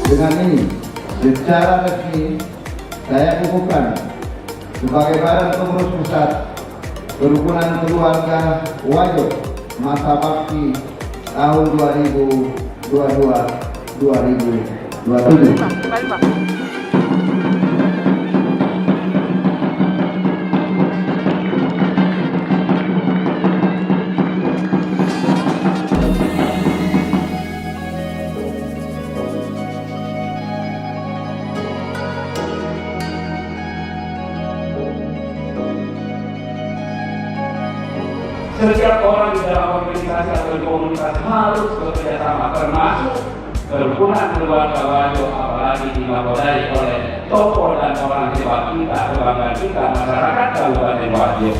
Dengan ini, secara resmi saya kukuhkan sebagai Badan Pengurus Pusat Kerukunan Keluarga Wajo masa bakti tahun 2022-2027. Setiap orang di dalam organisasi atau komunitas harus bekerjasama, termasuk kerukunan keluarga Wajo, apalagi dinakodai oleh tokoh dan orang hebat kita, kebanggaan kita, masyarakat Kabupaten Wajo.